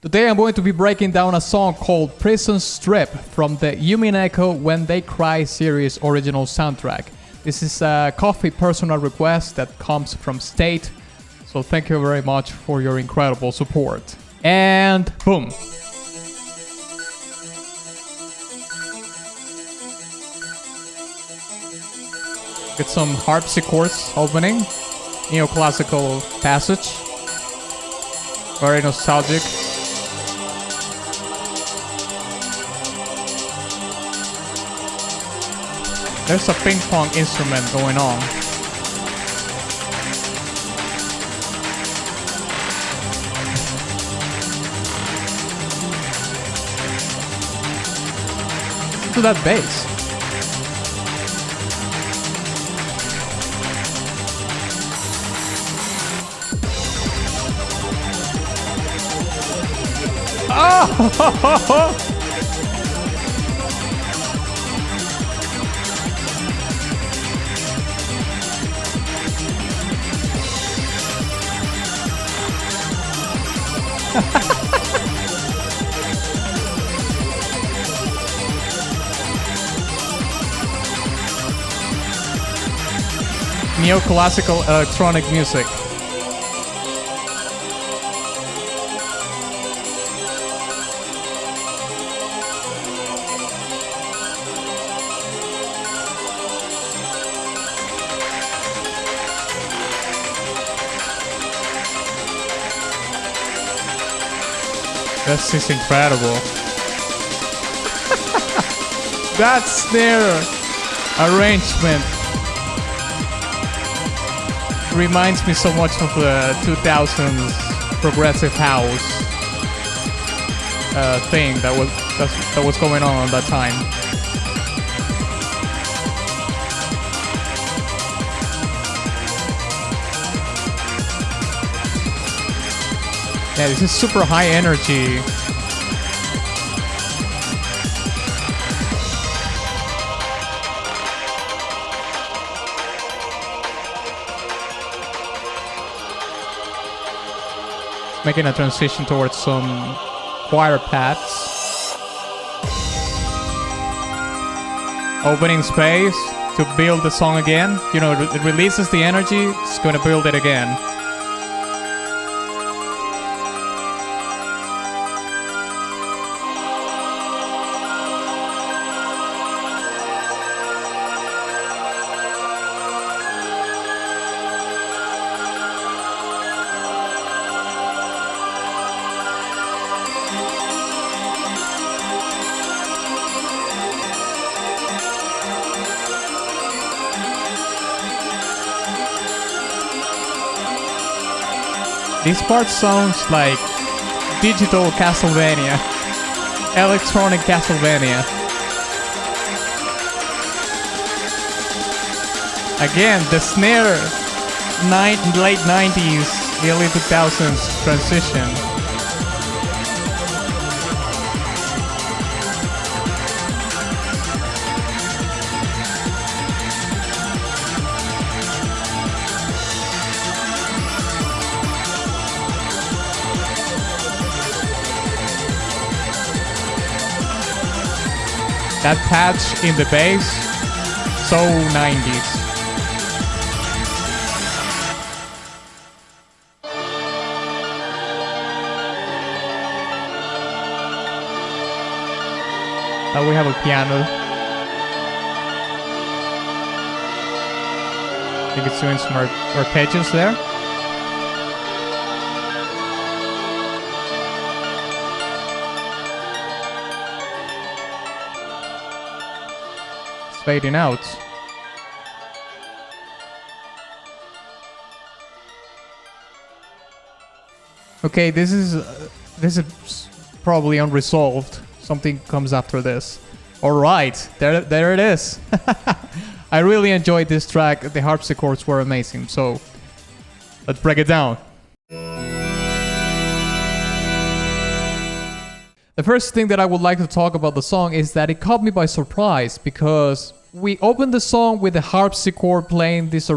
Today I'm going to be breaking down a song called Prison Strip from the Umineko When They Cry series original soundtrack. This is a coffee personal request that comes from State, so thank you very much for your incredible support. And boom! Get some harpsichords opening, neoclassical passage, very nostalgic. There's a ping pong instrument going on. Listen to that bass. Oh! Neoclassical electronic music. This is incredible. That snare arrangement reminds me so much of the 2000s progressive house thing that was going on at that time. Yeah, this is super high energy. Making a transition towards some choir pads. Opening space to build the song again. You know, it releases the energy, it's going to build it again. This part sounds like digital Castlevania, electronic Castlevania. Again, the snare, late 90s, early 2000s transition. That patch in the bass, so 90s. Now we have a piano. I think it's doing some arpeggios there. Fading out. Okay, this is probably unresolved. Something comes after this. All right, there it is. I really enjoyed this track. The harpsichords were amazing. So let's break it down. The first thing that I would like to talk about the song is that it caught me by surprise because we opened the song with the harpsichord playing this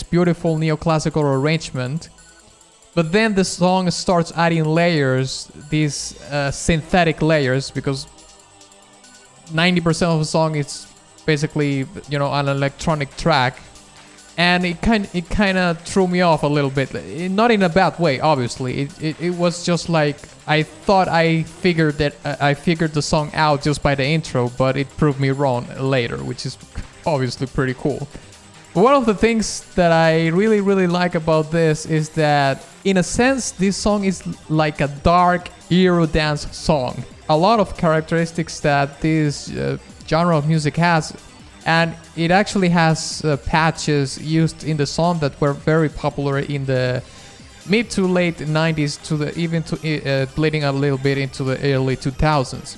beautiful neoclassical arrangement. But then the song starts adding layers, these synthetic layers, because 90% of the song is basically, you know, an electronic track. And it kind of threw me off a little bit. Not in a bad way, obviously. It was just like, I thought I figured the song out just by the intro, but it proved me wrong later, which is obviously pretty cool. But one of the things that I really, really like about this is that, in a sense, this song is like a dark Eurodance song. A lot of characteristics that this genre of music has. And it actually has patches used in the song that were very popular in the mid to late 90s to bleeding a little bit into the early 2000s.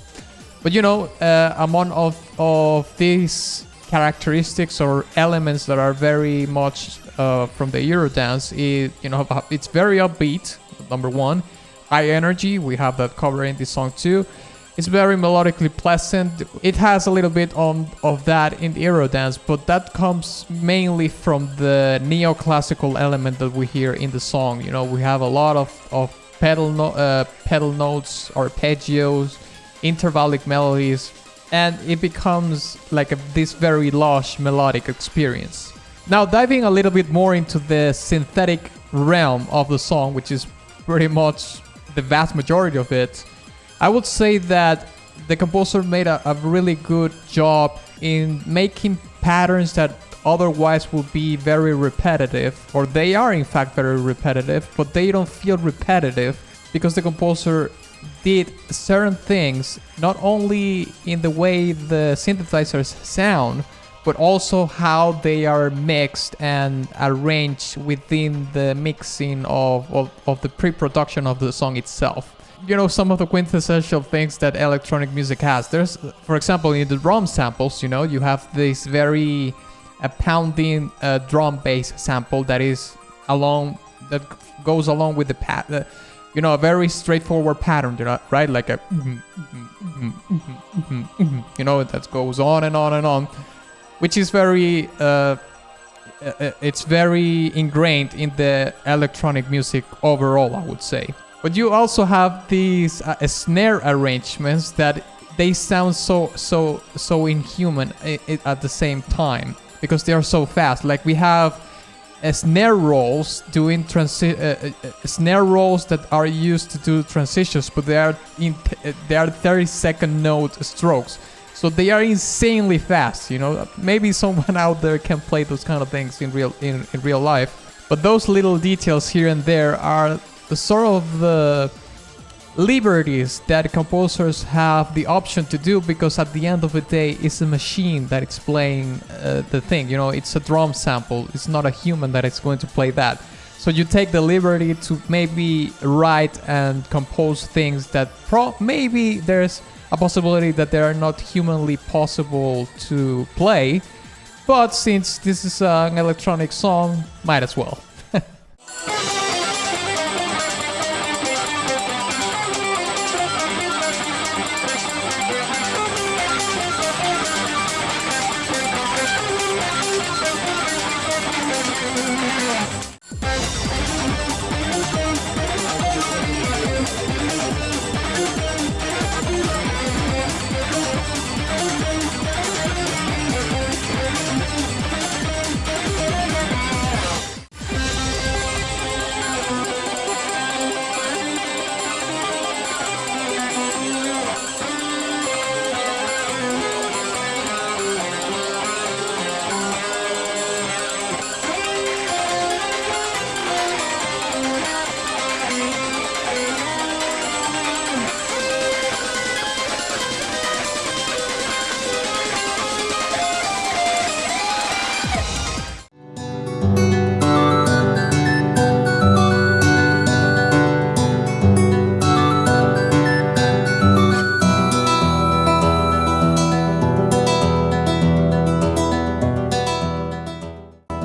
But you know, among of these characteristics or elements that are very much from the Eurodance, it's very upbeat, number one. High energy, we have that covered in this song too. It's very melodically pleasant. It has a little bit of that in the Eurodance, but that comes mainly from the neoclassical element that we hear in the song. You know, we have a lot of pedal notes, arpeggios, intervallic melodies, and it becomes like this very lush melodic experience. Now, diving a little bit more into the synthetic realm of the song, which is pretty much the vast majority of it, I would say that the composer made a really good job in making patterns that otherwise would be very repetitive, or they are in fact very repetitive, but they don't feel repetitive because the composer did certain things, not only in the way the synthesizers sound, but also how they are mixed and arranged within the mixing of the pre-production of the song itself. You know, some of the quintessential things that electronic music has. There's, for example, in the drum samples, you know, you have this very pounding drum bass sample that goes along with the a very straightforward pattern, right? Like a, you know, that goes on and on and on, which is very, it's very ingrained in the electronic music overall, I would say. But you also have these snare arrangements that they sound so inhuman at the same time because they are so fast. Like we have snare rolls doing snare rolls that are used to do transitions, but they are 30-second note strokes. So they are insanely fast. You know, maybe someone out there can play those kind of things in real life. But those little details here and there are the sort of the liberties that composers have the option to do, because at the end of the day it's a machine that is playing the thing. You know, it's a drum sample, it's not a human that is going to play that. So you take the liberty to maybe write and compose things that maybe there's a possibility that they are not humanly possible to play, but since this is an electronic song, might as well.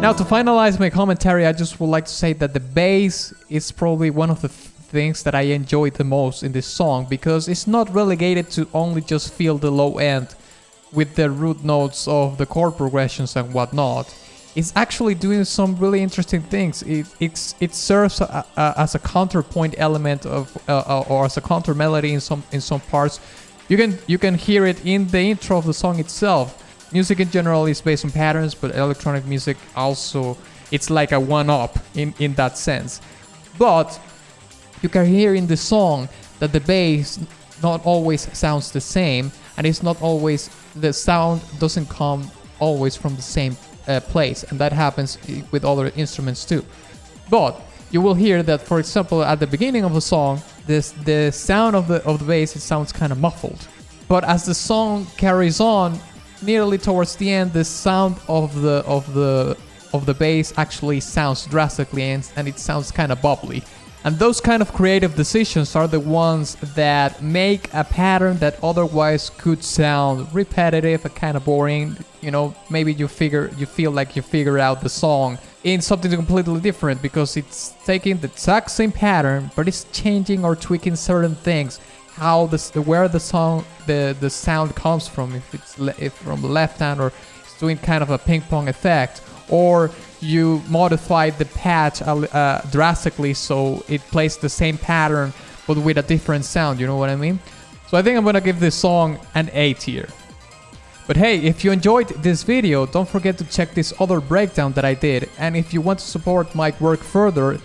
Now, to finalize my commentary, I just would like to say that the bass is probably one of the things that I enjoy the most in this song, because it's not relegated to only just feel the low end with the root notes of the chord progressions and whatnot. it's actually doing some really interesting things. It serves as a counterpoint element of or as a counter melody in some parts. You can hear it in the intro of the song itself. Music in general is based on patterns, but electronic music also, it's like a one-up in that sense. But you can hear in the song that the bass not always sounds the same, and it's not always, the sound doesn't come always from the same place, and that happens with other instruments too. But you will hear that, for example, at the beginning of a song, the sound of the bass, it sounds kind of muffled. But as the song carries on, nearly towards the end, the sound of the bass actually sounds drastically, and it sounds kind of bubbly. And those kind of creative decisions are the ones that make a pattern that otherwise could sound repetitive and kind of boring. You know, maybe you feel like you figure out the song in something completely different, because it's taking the exact same pattern, but it's changing or tweaking certain things. Where the sound comes from, if from the left hand, or it's doing kind of a ping pong effect, or you modify the patch drastically so it plays the same pattern but with a different sound, you know what I mean? So I think I'm gonna give this song an A tier. But hey, if you enjoyed this video, don't forget to check this other breakdown that I did, and if you want to support my work further,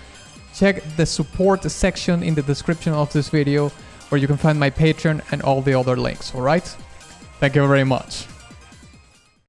check the support section in the description of this video, where you can find my Patreon and all the other links, alright? Thank you very much.